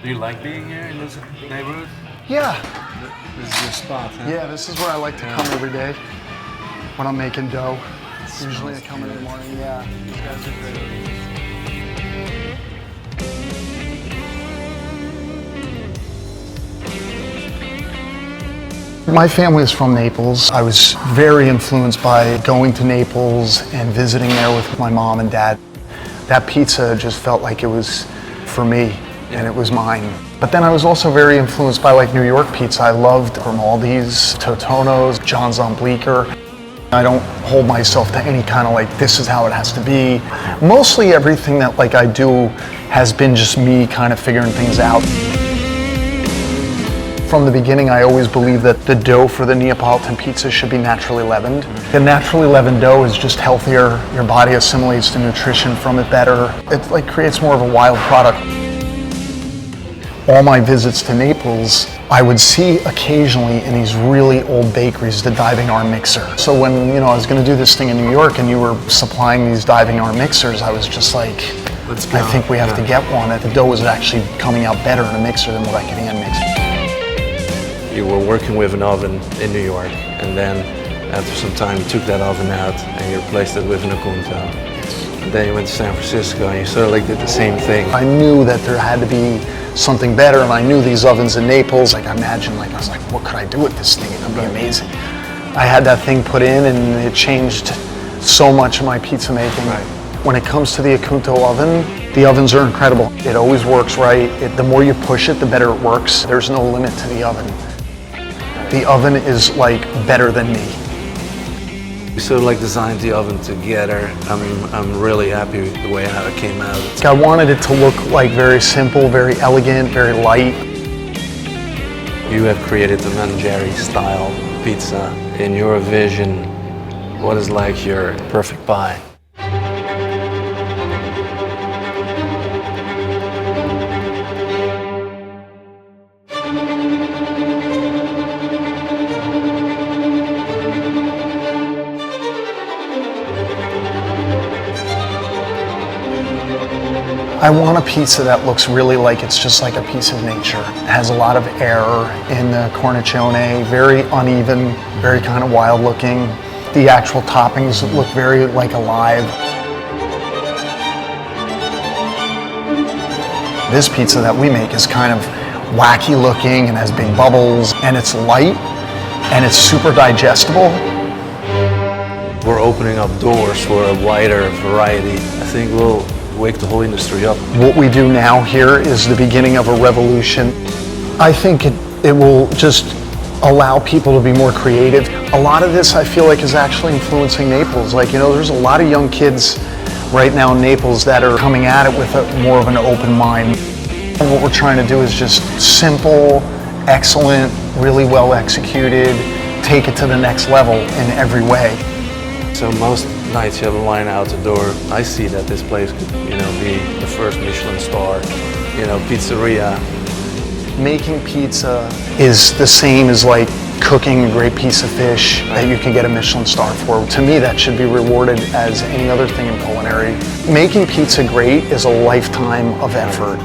Do you like being here in this neighborhood? Yeah. This is your spot, huh? Yeah, this is where I like to come every day when I'm making dough. Usually I come in the morning, yeah. These guys are great. My family is from Naples. I was very influenced by going to Naples and visiting there with my mom and dad. That pizza just felt like it was for me and it was mine. But then I was also very influenced by like New York pizza. I loved Grimaldi's, Totonno's, John's on Bleecker. I don't hold myself to any kind of like, this is how it has to be. Mostly everything that like I do has been just me kind of figuring things out. From the beginning, I always believed that the dough for the Neapolitan pizza should be naturally leavened. The naturally leavened dough is just healthier. Your body assimilates the nutrition from it better. It like creates more of a wild product. All my visits to Naples, I would see occasionally in these really old bakeries the diving arm mixer. So when I was going to do this thing in New York and you were supplying these diving arm mixers, I was just like, let's go. I think we have to get one. The dough was actually coming out better in a mixer than what I could hand mix. You were working with an oven in New York, and then after some time you took that oven out and you replaced it with an Acunto. And then you went to San Francisco and you sort of like did the same thing. I knew that there had to be something better, and I knew these ovens in Naples. Like I imagined, I was like, what could I do with this thing? It would be amazing. I had that thing put in and it changed so much of my pizza making. Right. When it comes to the Acunto oven, the ovens are incredible. It always works right. The more you push it, the better it works. There's no limit to the oven. The oven is like better than me. We sort of like designed the oven together. I'm really happy with the way how it came out. I wanted it to look like very simple, very elegant, very light. You have created the Mangieri style pizza. In your vision, what is like your perfect pie? I want a pizza that looks really like it's just like a piece of nature. It has a lot of air in the cornicione, very uneven, very kind of wild looking. The actual toppings look very like alive. This pizza that we make is kind of wacky looking and has big bubbles, and it's light and it's super digestible. We're opening up doors for a wider variety. I think we'll wake the whole industry up. What we do now here is the beginning of a revolution. I think it will just allow people to be more creative. A lot of this I feel like is actually influencing Naples. Like, there's a lot of young kids right now in Naples that are coming at it with more of an open mind. And what we're trying to do is just simple, excellent, really well executed, take it to the next level in every way. So most nights you have a line out the door. I see that this place could, be the first Michelin star, pizzeria. Making pizza is the same as like cooking a great piece of fish that you can get a Michelin star for. To me, that should be rewarded as any other thing in culinary. Making pizza great is a lifetime of effort.